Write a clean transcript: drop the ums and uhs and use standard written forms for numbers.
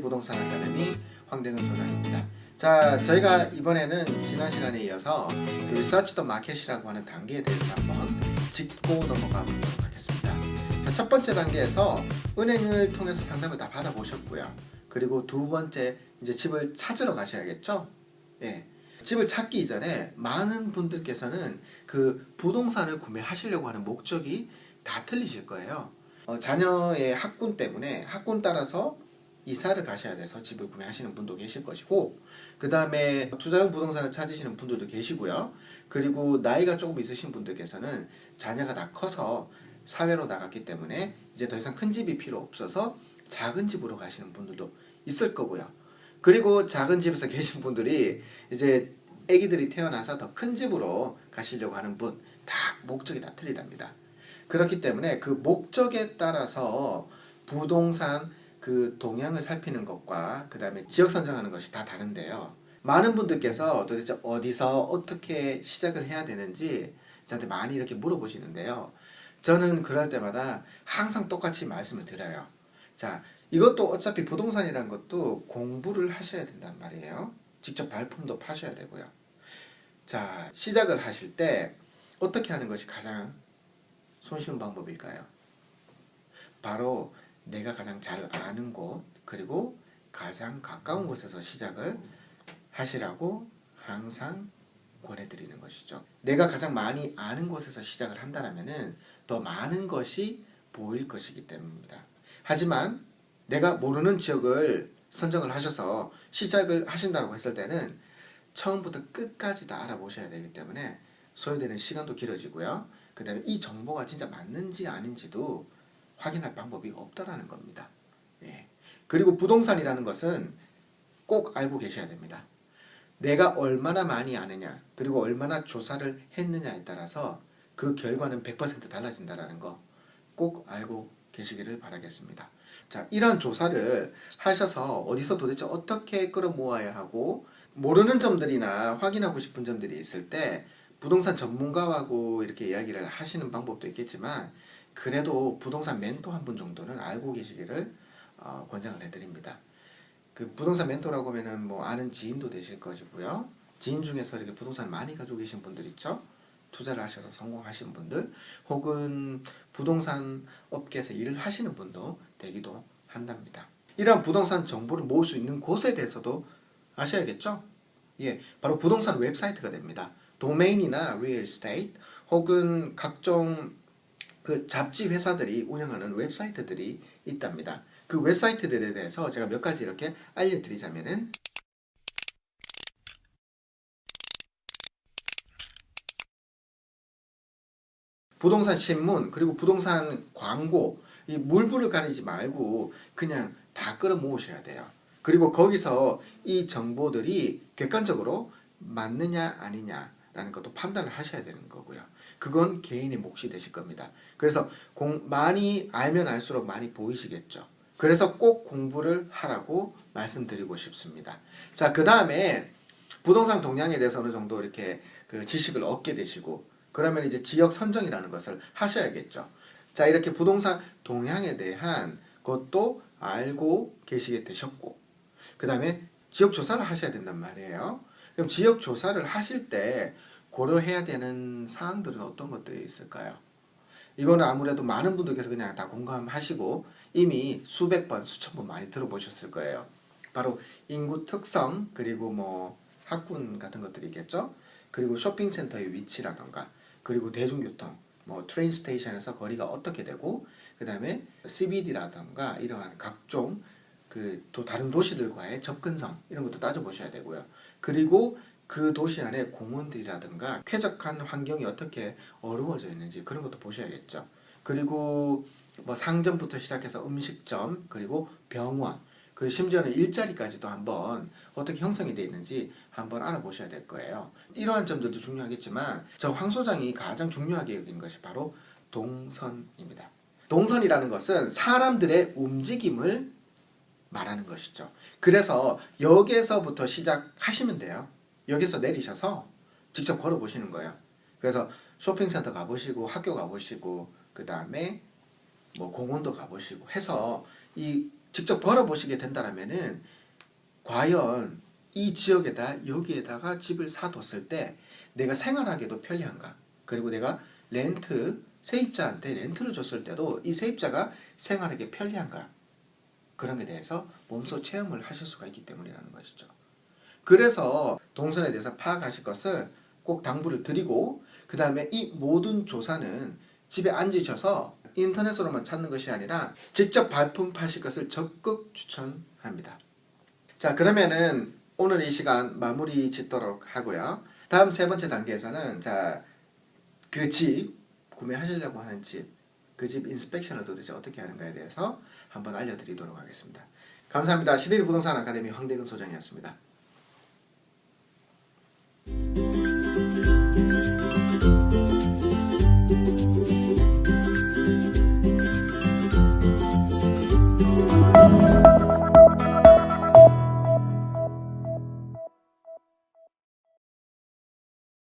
부동산 아카데미 황대근 소장입니다. 자, 저희가 이번에는 지난 시간에 이어서 리서치 더 마켓이라고 하는 단계에 대해서 한번 짚고 넘어가 보도록 하겠습니다. 자, 첫 번째 단계에서 은행을 통해서 상담을 다 받아보셨고요. 그리고 두 번째, 이제 집을 찾으러 가셔야겠죠? 예. 집을 찾기 이전에 많은 분들께서는 그 부동산을 구매하시려고 하는 목적이 다 틀리실 거예요. 자녀의 학군 때문에 학군 따라서 이사를 가셔야 돼서 집을 구매하시는 분도 계실 것이고, 그 다음에 투자용 부동산을 찾으시는 분들도 계시고요. 그리고 나이가 조금 있으신 분들께서는 자녀가 다 커서 사회로 나갔기 때문에 이제 더 이상 큰 집이 필요 없어서 작은 집으로 가시는 분들도 있을 거고요. 그리고 작은 집에서 계신 분들이 이제 아기들이 태어나서 더 큰 집으로 가시려고 하는 분, 다 목적이 다 틀리답니다. 그렇기 때문에 그 목적에 따라서 부동산 그 동향을 살피는 것과 그 다음에 지역 선정하는 것이 다 다른데요. 많은 분들께서 도대체 어디서 어떻게 시작을 해야 되는지 저한테 많이 이렇게 물어보시는데요. 저는 그럴 때마다 항상 똑같이 말씀을 드려요. 자, 이것도 어차피 부동산이라는 것도 공부를 하셔야 된단 말이에요. 직접 발품도 파셔야 되고요. 자, 시작을 하실 때 어떻게 하는 것이 가장 손쉬운 방법일까요? 바로 내가 가장 잘 아는 곳, 그리고 가장 가까운 곳에서 시작을 하시라고 항상 권해드리는 것이죠. 내가 가장 많이 아는 곳에서 시작을 한다면은 더 많은 것이 보일 것이기 때문입니다. 하지만 내가 모르는 지역을 선정을 하셔서 시작을 하신다고 했을 때는 처음부터 끝까지 다 알아보셔야 되기 때문에 소요되는 시간도 길어지고요. 그 다음에 이 정보가 진짜 맞는지 아닌지도 확인할 방법이 없다라는 겁니다. 예. 그리고 부동산이라는 것은 꼭 알고 계셔야 됩니다. 내가 얼마나 많이 아느냐, 그리고 얼마나 조사를 했느냐에 따라서 그 결과는 100% 달라진다는 거 꼭 알고 계시기를 바라겠습니다. 자, 이런 조사를 하셔서 어디서 도대체 어떻게 끌어모아야 하고, 모르는 점들이나 확인하고 싶은 점들이 있을 때 부동산 전문가하고 이렇게 이야기를 하시는 방법도 있겠지만, 그래도 부동산 멘토 한 분 정도는 알고 계시기를 권장을 해드립니다. 그 부동산 멘토라고 하면은 뭐 아는 지인도 되실 것이고요. 지인 중에서 이렇게 부동산 많이 가지고 계신 분들 있죠. 투자를 하셔서 성공하신 분들, 혹은 부동산 업계에서 일을 하시는 분도 되기도 한답니다. 이러한 부동산 정보를 모을 수 있는 곳에 대해서도 아셔야겠죠? 예, 바로 부동산 웹사이트가 됩니다. 도메인이나 리얼 에스테이트 혹은 각종 그 잡지 회사들이 운영하는 웹사이트들이 있답니다. 그 웹사이트들에 대해서 제가 몇 가지 이렇게 알려드리자면은, 부동산 신문, 그리고 부동산 광고, 이 물불을 가리지 말고 그냥 다 끌어모으셔야 돼요. 그리고 거기서 이 정보들이 객관적으로 맞느냐 아니냐라는 것도 판단을 하셔야 되는 거고요. 그건 개인의 몫이 되실 겁니다. 그래서 많이 알면 알수록 많이 보이시겠죠. 그래서 꼭 공부를 하라고 말씀드리고 싶습니다. 자, 그 다음에 부동산 동향에 대해서 어느 정도 이렇게 그 지식을 얻게 되시고, 그러면 이제 지역 선정이라는 것을 하셔야겠죠. 자, 이렇게 부동산 동향에 대한 것도 알고 계시게 되셨고, 그 다음에 지역 조사를 하셔야 된단 말이에요. 그럼 지역 조사를 하실 때 고려해야 되는 사항들은 어떤 것들이 있을까요? 이거는 아무래도 많은 분들께서 그냥 다 공감하시고 이미 수백 번, 수천 번 많이 들어보셨을 거예요. 바로 인구 특성, 그리고 뭐 학군 같은 것들이겠죠. 그리고 쇼핑센터의 위치라던가, 그리고 대중교통, 뭐 트레인 스테이션에서 거리가 어떻게 되고, 그 다음에 CBD라던가 이러한 각종 그 또 다른 도시들과의 접근성, 이런 것도 따져보셔야 되고요. 그리고 그 도시 안에 공원들이라든가 쾌적한 환경이 어떻게 어우러져 있는지 그런 것도 보셔야겠죠. 그리고 뭐 상점부터 시작해서 음식점, 그리고 병원, 그리고 심지어는 일자리까지도 한번 어떻게 형성이 되어 있는지 한번 알아보셔야 될 거예요. 이러한 점들도 중요하겠지만 저 황 소장이 가장 중요하게 여긴 것이 바로 동선입니다. 동선이라는 것은 사람들의 움직임을 말하는 것이죠. 그래서 여기에서부터 시작하시면 돼요. 여기서 내리셔서 직접 걸어보시는 거예요. 그래서 쇼핑센터 가보시고, 학교 가보시고, 그 다음에 뭐 공원도 가보시고 해서 이 직접 걸어보시게 된다면은 과연 이 지역에다 여기에다가 집을 사뒀을 때 내가 생활하기도 편리한가? 그리고 내가 세입자한테 렌트를 줬을 때도 이 세입자가 생활하기 편리한가? 그런 게 대해서 몸소 체험을 하실 수가 있기 때문이라는 것이죠. 그래서 동선에 대해서 파악하실 것을 꼭 당부를 드리고, 그 다음에 이 모든 조사는 집에 앉으셔서 인터넷으로만 찾는 것이 아니라 직접 발품하실 것을 적극 추천합니다. 자, 그러면은 오늘 이 시간 마무리 짓도록 하고요. 다음 세 번째 단계에서는 그 집 구매하시려고 하는 집, 그 집 인스펙션을 도대체 어떻게 하는가에 대해서 한번 알려드리도록 하겠습니다. 감사합니다. 시대리 부동산 아카데미 황대근 소장이었습니다.